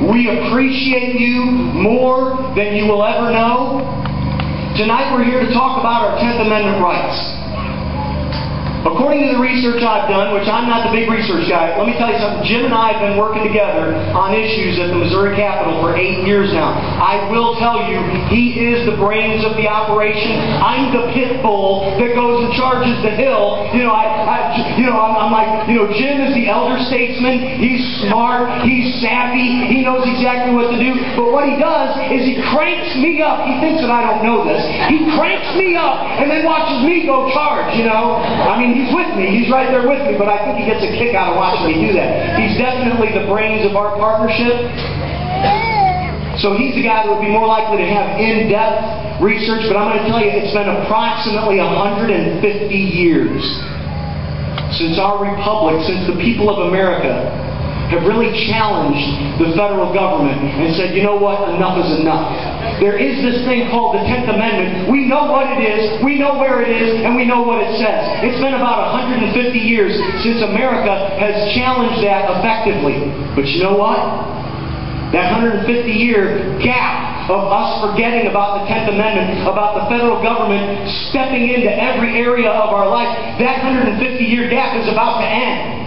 We appreciate you more than you will ever know. Tonight we're here to talk about our 10th Amendment rights. According to the research I've done, which I'm not the big research guy, let me tell you something. Jim and I have been working together on issues at the Missouri Capitol for 8 years now. I will tell you, he is the brains of the operation. I'm the pit bull that goes and charges the hill. I'm like, Jim is the elder statesman. He's smart. He's savvy. He knows exactly what to do. But what he does is he cranks me up. He thinks that I don't know this. He cranks me up and then watches me go charge, I mean, he's with me. He's right there with me, but I think he gets a kick out of watching me do that. He's definitely the brains of our partnership. So he's the guy that would be more likely to have in-depth research, but I'm going to tell you, it's been approximately 150 years since our republic, since the people of America have really challenged the federal government and said, you know what, enough is enough. There is this thing called the 10th Amendment. We know what it is, we know where it is, and we know what it says. It's been about 150 years since America has challenged that effectively. But you know what? That 150-year gap of us forgetting about the 10th Amendment, about the federal government stepping into every area of our life, that 150-year gap is about to end.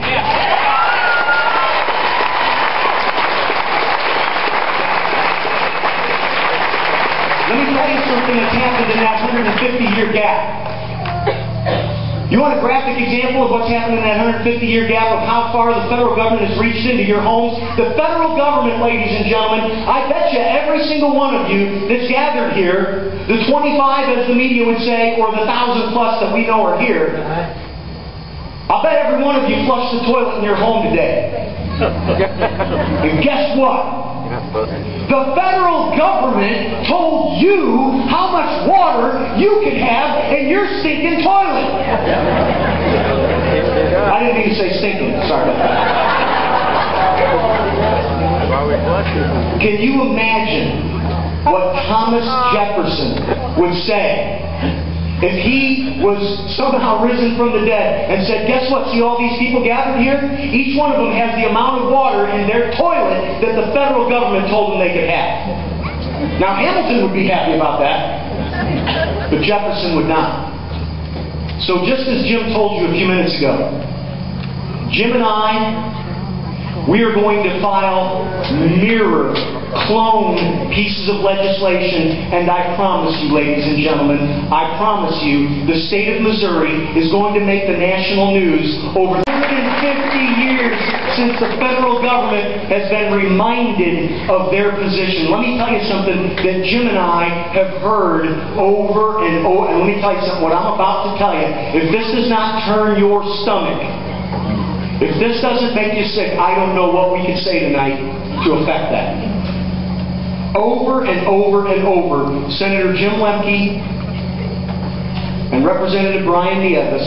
Let me tell you something that's happened in that 150-year gap. You want a graphic example of what's happened in that 150-year gap of how far the federal government has reached into your homes? The federal government, ladies and gentlemen, I bet you every single one of you that's gathered here, the 25 as the media would say, or the 1,000 plus that we know are here, I bet every one of you flushed the toilet in your home today. And guess what? The federal government told you how much water you could have in your stinking toilet. I didn't mean to say stinking. Sorry about that. Can you imagine what Thomas Jefferson would say if he was somehow risen from the dead and said, guess what, see all these people gathered here? Each one of them has the amount of water in their toilet that the federal government told them they could have. Now, Hamilton would be happy about that, but Jefferson would not. So just as Jim told you a few minutes ago, Jim and I, we are going to file mirror clone pieces of legislation, and I promise you, ladies and gentlemen, I promise you, the state of Missouri is going to make the national news over 150 years since the federal government has been reminded of their position. Let me tell you something that Jim and I have heard over and over, and let me tell you something, what I'm about to tell you, if this does not turn your stomach, if this doesn't make you sick, I don't know what we could say tonight to affect that. Over and over and over, Senator Jim Lemke and Representative Brian Nieves,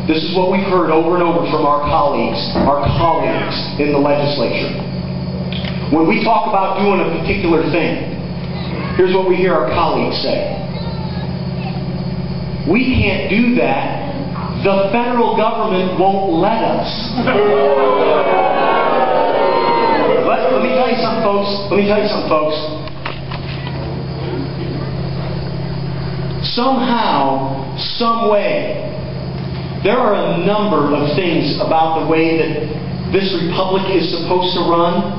this is what we've heard over and over from our colleagues in the legislature. When we talk about doing a particular thing, here's what we hear our colleagues say. We can't do that. The federal government won't let us. Let me tell you something, folks. Somehow, some way, there are a number of things about the way that this republic is supposed to run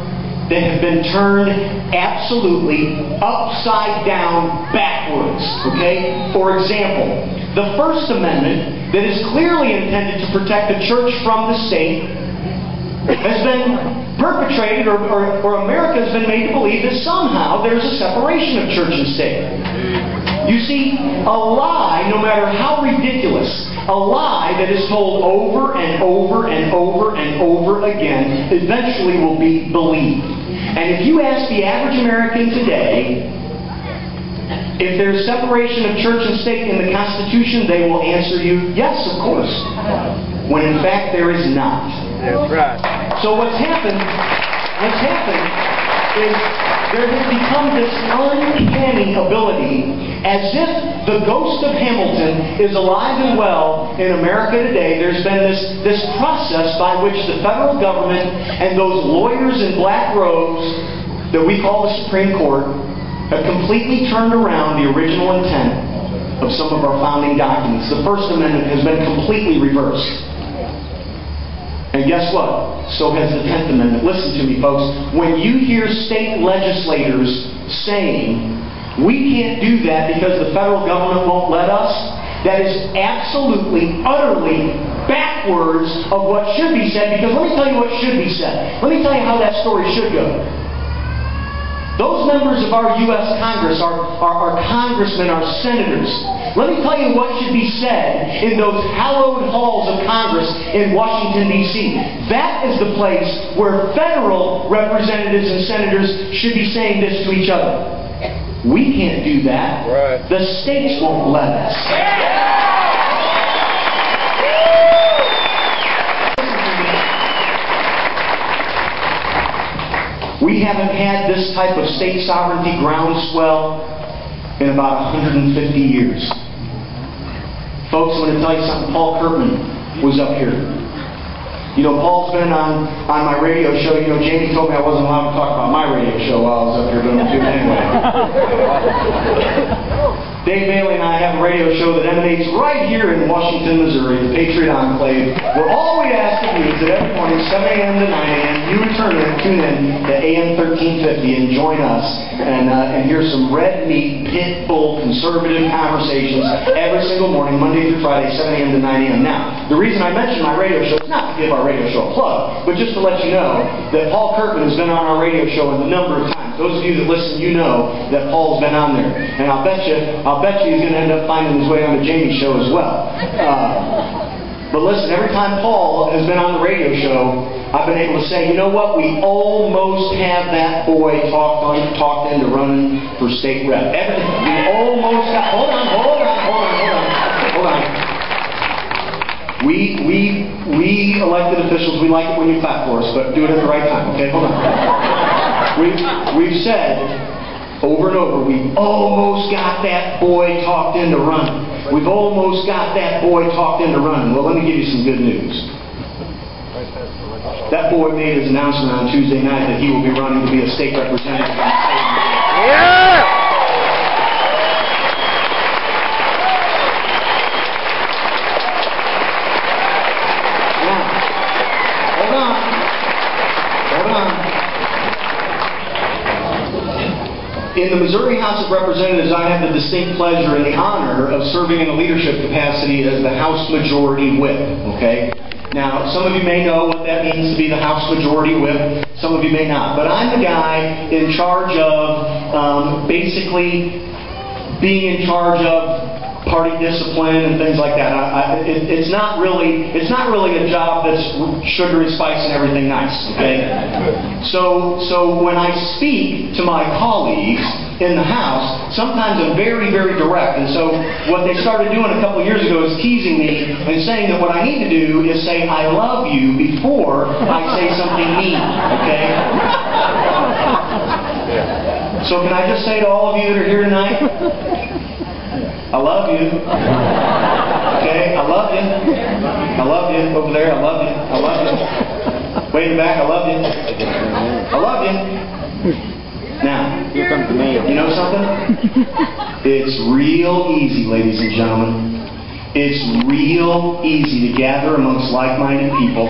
that have been turned absolutely upside down backwards. Okay? For example, the First Amendment that is clearly intended to protect the church from the state has been perpetrated, or America has been made to believe that somehow there's a separation of church and state. You see, a lie, no matter how ridiculous, a lie that is told over and over and over and over again eventually will be believed. And if you ask the average American today if there's separation of church and state in the Constitution, they will answer you, yes, of course. When in fact there is not. That's right. So what's happened is there has become this uncanny ability, as if the ghost of Hamilton is alive and well in America today. There's been this process by which the federal government and those lawyers in black robes that we call the Supreme Court have completely turned around the original intent of some of our founding documents. The First Amendment has been completely reversed. And guess what? So has the 10th Amendment. Listen to me, folks. When you hear state legislators saying, we can't do that because the federal government won't let us, that is absolutely, utterly backwards of what should be said, because let me tell you what should be said. Let me tell you how that story should go. Those members of our U.S. Congress, our congressmen, our senators, let me tell you what should be said in those hallowed halls of Congress in Washington, D.C. That is the place where federal representatives and senators should be saying this to each other. We can't do that. Right. The states won't let us. We haven't had this type of state sovereignty groundswell in about 150 years. Folks, I want to tell you something. Paul Kirkman was up here. You know, Paul's been on my radio show. You know, Jamie told me I wasn't allowed to talk about my radio show while I was up here, but I'm going to do it anyway. Dave Bailey and I have a radio show that emanates right here in Washington, Missouri, the Patriot Enclave, where all we ask of you is that every morning, 7 a.m. to 9 a.m., you tune in to AM 1350 and join us and hear some red meat, pit bull, conservative conversations every single morning, Monday through Friday, 7 a.m. to 9 a.m. Now, the reason I mention my radio show is not to give our radio show a plug, but just to let you know that Paul Kirkman has been on our radio show a number of times. Those of you that listen, you know that Paul's been on there. And I'll bet you he's going to end up finding his way on the Jamie show as well. But listen, every time Paul has been on the radio show, I've been able to say, you know what? We almost have that boy talked into running for state rep. We almost got... Hold on. We elected officials, we like it when you clap for us, but do it at the right time, okay? Hold on. We've said over and over, we almost got that boy talked into running. We've almost got that boy talked into running. Well, let me give you some good news. That boy made his announcement on Tuesday night that he will be running to be a state representative. Yeah! In the Missouri House of Representatives, I have the distinct pleasure and the honor of serving in a leadership capacity as the House Majority Whip, okay? Now, some of you may know what that means to be the House Majority Whip. Some of you may not. But I'm the guy in charge of basically being in charge of party discipline and things like that. It's not really a job that's sugar and spice and everything nice, okay? So when I speak to my colleagues in the House, sometimes I'm very, very direct. And so what they started doing a couple of years ago is teasing me and saying that what I need to do is say I love you before I say something mean, okay? So can I just say to all of you that are here tonight, I love you. Okay? I love you. I love you. Over there, I love you. I love you. Way in the back, I love you. I love you. Now, here comes the man. You know something? It's real easy, ladies and gentlemen. It's real easy to gather amongst like-minded people